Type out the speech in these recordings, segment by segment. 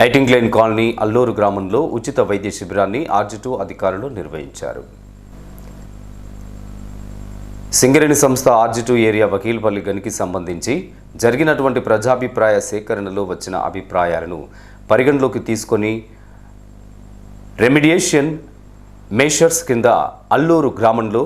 ఐటింగ్ line colony Alluri గ్రామంలో ఉచిత వైద్య శిబిరాన్ని ఆర్జిటు అధికారులు నిర్వహించారు. సింగరేణి సంస్థ ఆర్జిటు ఏరియా వకీల్పల్లి గనికి సంబంధించి జరిగినటువంటి ప్రజాభిప్రాయ సేకరణలో వచ్చిన అభిప్రాయాలను పరిగణలోకి తీసుకొని రెమిడియేషన్ మెషర్స్ కింద అల్లూరు గ్రామంలో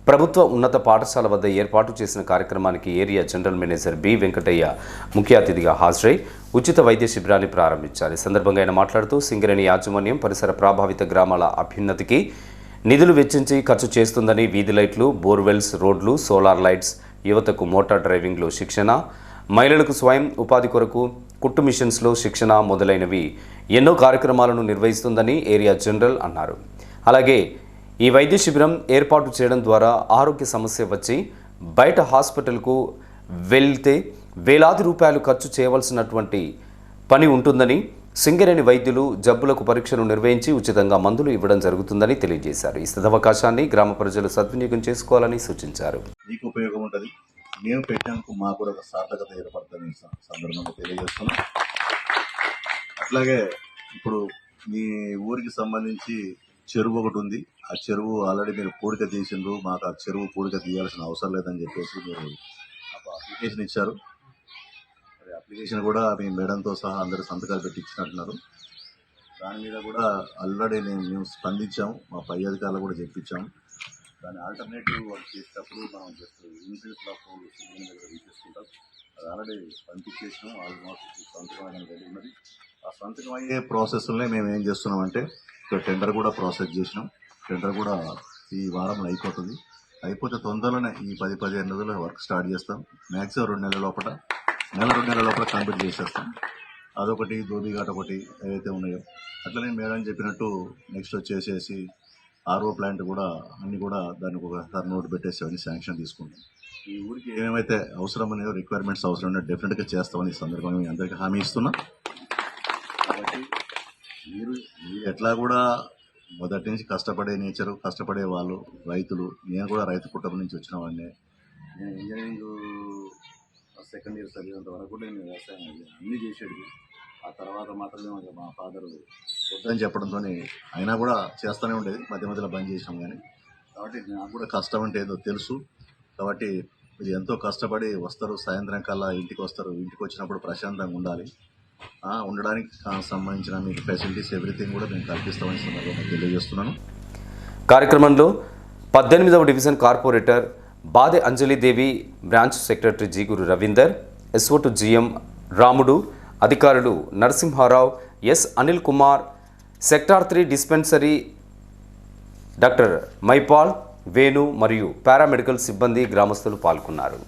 ప్రభుత్వ ఉన్నత పాఠశాల వద్ద ఏర్పాటు చేసిన కార్యక్రమానికి area general manager B Venkataiah ముఖ్య అతిథిగా హాజరై ఉచిత వైద్య శిబిరాన్ని ప్రారంభించారు. ఈ సందర్భంగా ఆయన మాట్లాడుతూ సింగరేణి యాజమాన్యం పరిసర ప్రభావిత గ్రామాల అభ్యున్నతికి నిధులు వెచ్చించి ఖర్చు చేస్తుందని వీధి లైట్లు, బోర్వెల్స్, రోడ్లు, సోలార్ లైట్స్, యువతకు మోటార్ డ్రైవింగ్లో శిక్షణ, మహిళలకు స్వయం ఉపాధి కొరకు కుట్టు మిషన్స్లో శిక్షణ మొదలైనవి ఎన్నో కార్యక్రమాలను నిర్వహిస్తుందని ఏరియా జనరల్ అన్నారు. అలాగే ఈ వైద్య శిబిరం ఏర్పాటు చేయడం ద్వారా ఆరోగ్య సమస్య వచ్చి బయట హాస్పిటల్కు వెళ్తే వేలాది రూపాయలు ఖర్చు చేయవలసినటువంటి పని ఉంటుందని, సింగరేణి వైద్యులు జబ్బులకు పరీక్షలు నిర్వహించి ఉచితంగా మందులు ఇవ్వడం జరుగుతుందని తెలియజేశారు. ఈ సదవకాశాన్ని గ్రామ ప్రజలు సద్వినియోగం చేసుకోవాలని సూచించారు. మీకు ఉపయోగం ఉంటుంది, మేము పెట్టినందుకు మాకు కూడా ఒక సార్థకత ఏర్పడుతుంది సందర్భంగా తెలియజేస్తున్నాం. అట్లాగే ఇప్పుడు మీ ఊరికి సంబంధించి చెరువు ఒకటి ఉంది. ఆ చెరువు ఆల్రెడీ మీరు పూడిక తీసిండ్రు, మాకు ఆ చెరువు పూడిక తీయాల్సిన అవసరం లేదని చెప్పేసి మీరు అప్లికేషన్ ఇచ్చారు. అప్లికేషన్ కూడా మీ మేడంతో సహా అందరూ సంతకాలు పెట్టి ఇచ్చినట్టున్నారు. దాని మీద కూడా ఆల్రెడీ మేము స్పందించాము, మా పై అధికారులు కూడా చెప్పించాము. దాని ఆల్టర్నేటివ్ వర్క్ చేసేటప్పుడు మనం జస్ట్ ఇన్సూరెన్స్ ఆఫ్ దగ్గర తీసుకుంటాం. అది ఆల్రెడీ పంపించేసినాం. ఆల్మోస్ట్ సంతకం అనేది రెడీ ఉన్నది. ఆ సంతకం అయ్యే ప్రాసెస్లోనే మేము ఏం చేస్తున్నామంటే ఇక్కడ టెండర్ కూడా ప్రాసెస్ చేసినాం. టెండర్ కూడా ఈ వారంలో అయిపోతుంది. అయిపోతే తొందరలోనే ఈ 10-15 రోజుల్లో వర్క్ స్టార్ట్ చేస్తాం. మ్యాక్సిమం 2 నెలల లోపల 2 నెలల లోపల కంప్లీట్ చేసేస్తాం. అదొకటి, దోబిఘాట్ ఒకటి ఏవైతే ఉన్నాయో అట్లనే మేడం చెప్పినట్టు నెక్స్ట్ వచ్చేసేసి ఆర్ఓ ప్లాంట్ కూడా అన్ని కూడా దానికి ఒకసారి నోటు పెట్టేసి అవన్నీ శాంక్షన్ తీసుకుంటాం. ఈ ఊరికి ఏమేమైతే అవసరం ఉన్నాయో రిక్వైర్మెంట్స్ అవసరం ఉన్నాయో డెఫినెట్గా చేస్తామని ఈ సందర్భంగా మీ అందరికీ హామీ ఇస్తున్నా. కాబట్టి మీరు ఎట్లా కూడా మొదటి నుంచి కష్టపడే నేచరు, కష్టపడే వాళ్ళు రైతులు. నేను కూడా రైతు కుటుంబం నుంచి వచ్చిన వాడినే. నేను ఇంజనీరింగ్ సెకండ్ ఇయర్ చదివేంత వరకు కూడా నేను వ్యవసాయం అన్నీ చేసేది. ఆ తర్వాత మాత్రమే మా ఫాదరు వద్దని చెప్పడంతో అయినా కూడా చేస్తూనే ఉండేది, మధ్య మధ్యలో బంద్ చేసాం. కానీ కాబట్టి నాకు కూడా కష్టం అంటే ఏదో తెలుసు. కాబట్టి మీరు ఎంతో కష్టపడి వస్తారు, సాయంత్రం కల్లా ఇంటికి వస్తారు. ఇంటికి వచ్చినప్పుడు ప్రశాంతంగా ఉండాలి. ఉండడానికి సంబంధించిన మీకు ఫెసిలిటీస్ ఎవ్రీథింగ్ కూడా మేము కల్పిస్తామని సందర్భంగా తెలియజేస్తున్నాను. కార్యక్రమంలో 18వ division corporator Bade Anjalidevi, branch secretary Jiguru Ravinder, SO to GM Ramudu, అధికారులు Narasimharao, S Anil Kumar, sector 3 dispensary doctor Maipal, Venu మరియు పారామెడికల్ సిబ్బంది, గ్రామస్తులు పాల్గొన్నారు.